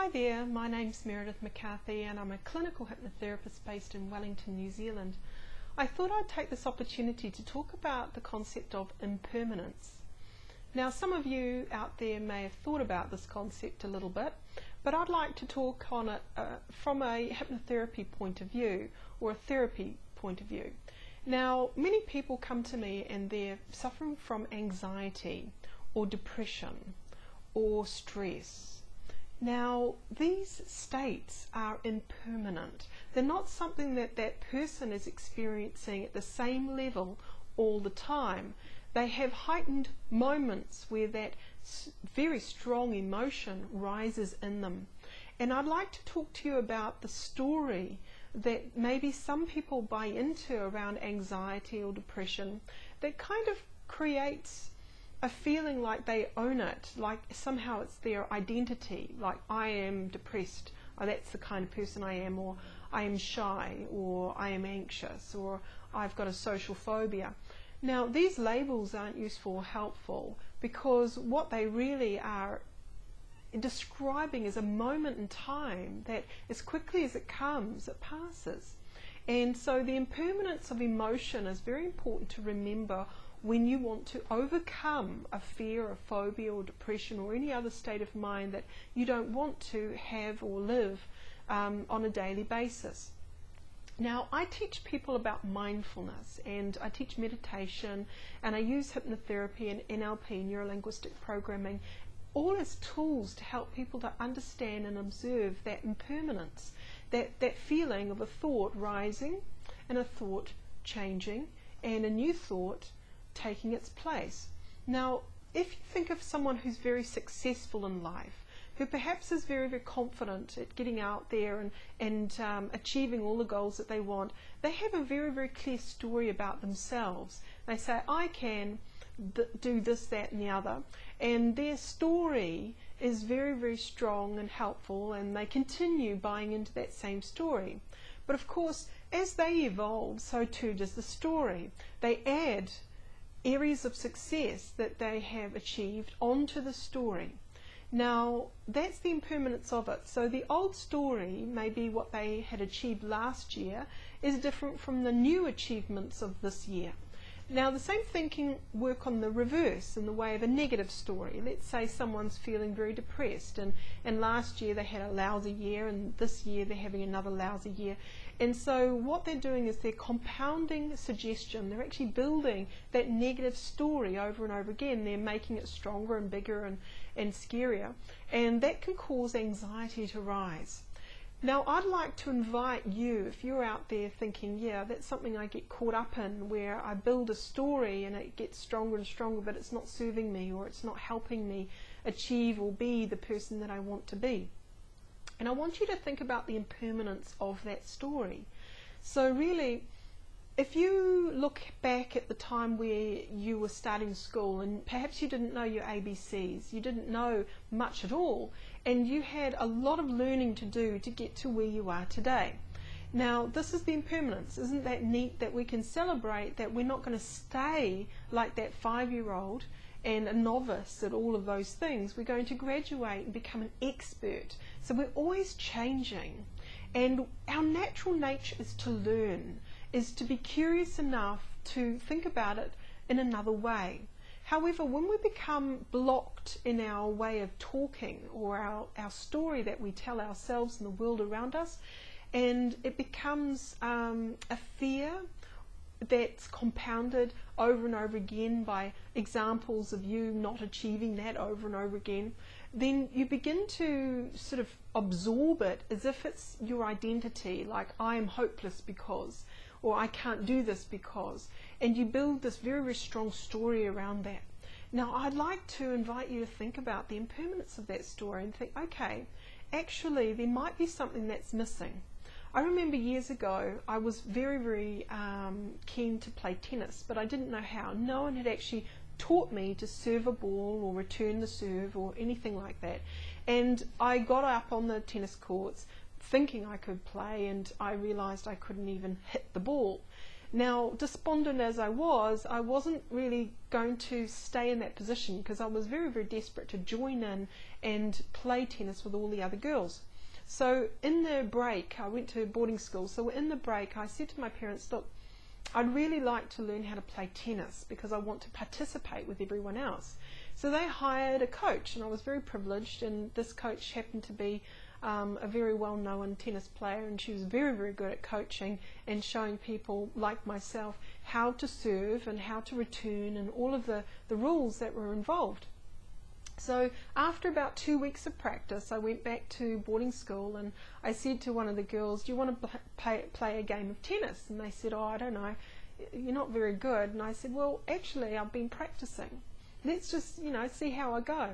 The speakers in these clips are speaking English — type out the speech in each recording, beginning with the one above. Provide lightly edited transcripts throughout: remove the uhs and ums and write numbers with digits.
Hi there, my name's Meredith McCarthy and I'm a clinical hypnotherapist based in Wellington, New Zealand. I thought I'd take this opportunity to talk about the concept of impermanence. Now, some of you out there may have thought about this concept a little bit, but I'd like to talk on it from a hypnotherapy point of view or a therapy point of view. Now, many people come to me and they're suffering from anxiety or depression or stress. Now, these states are impermanent. They're not something that that person is experiencing at the same level all the time. They have heightened moments where that very strong emotion rises in them. And I'd like to talk to you about the story that maybe some people buy into around anxiety or depression that kind of creates a feeling like they own it, like somehow it's their identity, like I am depressed, or that's the kind of person I am, or I am shy, or I am anxious, or I've got a social phobia. Now, these labels aren't useful or helpful because what they really are describing is a moment in time that as quickly as it comes, it passes. And so the impermanence of emotion is very important to remember when you want to overcome a fear, a phobia or depression or any other state of mind that you don't want to have or live on a daily basis. Now, I teach people about mindfulness and I teach meditation and I use hypnotherapy and NLP, neuro-linguistic programming, all as tools to help people to understand and observe that impermanence, that feeling of a thought rising and a thought changing and a new thought taking its place. Now, if you think of someone who's very successful in life, who perhaps is very, very confident at getting out there and achieving all the goals that they want, they have a very, very clear story about themselves. They say, I can do this, that and the other, and their story is very, very strong and helpful, and they continue buying into that same story. But of course, as they evolve, so too does the story. They add areas of success that they have achieved onto the story. Now, that's the impermanence of it. So the old story, maybe what they had achieved last year, is different from the new achievements of this year. Now, the same thing can work on the reverse in the way of a negative story. Let's say someone's feeling very depressed and last year they had a lousy year and this year they're having another lousy year. And so what they're doing is they're compounding suggestion. They're actually building that negative story over and over again. They're making it stronger and bigger and scarier. And that can cause anxiety to rise. Now, I'd like to invite you, if you're out there thinking, yeah, that's something I get caught up in, where I build a story and it gets stronger and stronger, but it's not serving me or it's not helping me achieve or be the person that I want to be. And I want you to think about the impermanence of that story. So really, if you look back at the time where you were starting school and perhaps you didn't know your ABCs, you didn't know much at all, and you had a lot of learning to do to get to where you are today. Now, this is the impermanence. Isn't that neat that we can celebrate that we're not going to stay like that 5-year-old and a novice at all of those things. We're going to graduate and become an expert. So we're always changing. And our natural nature is to learn, is to be curious enough to think about it in another way. However, when we become blocked in our way of talking or our story that we tell ourselves and the world around us, and it becomes a fear that's compounded over and over again by examples of you not achieving that over and over again, then you begin to sort of absorb it as if it's your identity, like I am hopeless because, or I can't do this because, and you build this very, very strong story around that. Now, I'd like to invite you to think about the impermanence of that story and think, okay, actually there might be something that's missing. I remember years ago I was very, very keen to play tennis, but I didn't know how. No one had actually taught me to serve a ball or return the serve or anything like that. And I got up on the tennis courts thinking I could play, and I realized I couldn't even hit the ball. Now, despondent as I wasn't really going to stay in that position, because I was very, very desperate to join in and play tennis with all the other girls. So in the break, I went to boarding school, so in the break I said to my parents, look, I'd really like to learn how to play tennis because I want to participate with everyone else. So they hired a coach, and I was very privileged, and this coach happened to be a very well-known tennis player, and she was very, very good at coaching and showing people like myself how to serve and how to return and all of the rules that were involved. So after about 2 weeks of practice, I went back to boarding school, and I said to one of the girls, do you want to play a game of tennis? And they said, oh, I don't know, you're not very good. And I said, well, actually, I've been practicing. Let's just, see how I go.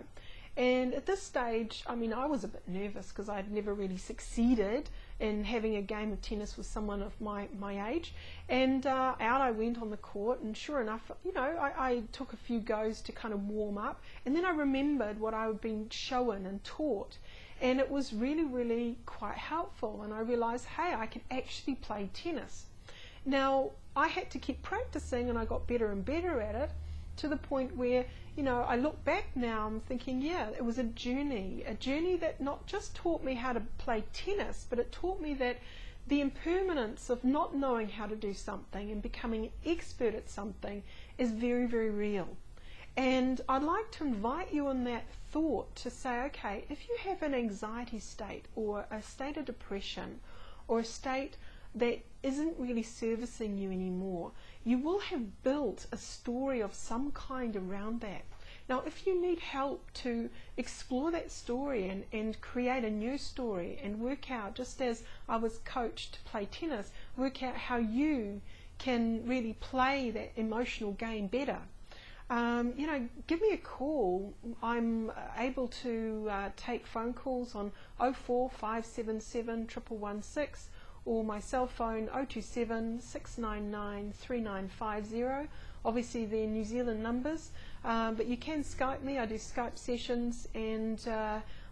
And at this stage, I mean, I was a bit nervous because I'd never really succeeded in having a game of tennis with someone of my age. And out I went on the court, and sure enough, I took a few goes to kind of warm up. And then I remembered what I had been shown and taught. And it was really, really quite helpful. And I realized, hey, I can actually play tennis. Now, I had to keep practicing, and I got better and better at it, to the point where, I look back now, I'm thinking, yeah, it was a journey that not just taught me how to play tennis, but it taught me that the impermanence of not knowing how to do something and becoming an expert at something is very, very real. And I'd like to invite you in that thought to say, okay, if you have an anxiety state or a state of depression or a state that isn't really servicing you anymore, you will have built a story of some kind around that. Now, if you need help to explore that story and create a new story and work out, just as I was coached to play tennis, work out how you can really play that emotional game better, give me a call. I'm able to take phone calls on 04577 11116, or my cell phone 027 699 3950. Obviously they're New Zealand numbers, but you can Skype me. I do Skype sessions, and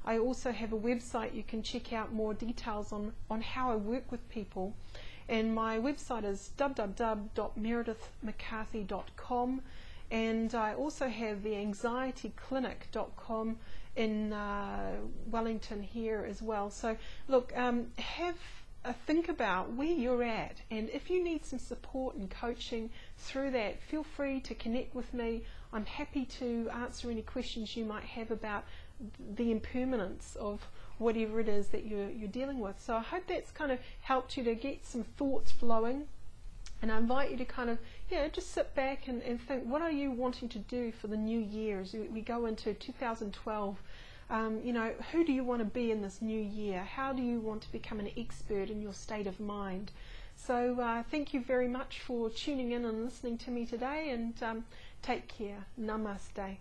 I also have a website. You can check out more details on how I work with people, and my website is www.meredithmccarthy.com, and I also have the anxietyclinic.com in Wellington here as well. So look, have think about where you're at, and if you need some support and coaching through that, feel free to connect with me. I'm happy to answer any questions you might have about the impermanence of whatever it is that you're dealing with. So I hope that's kind of helped you to get some thoughts flowing, and I invite you to kind of just sit back and think, what are you wanting to do for the new year as we go into 2012? Who do you want to be in this new year? How do you want to become an expert in your state of mind? So thank you very much for tuning in and listening to me today, and take care. Namaste.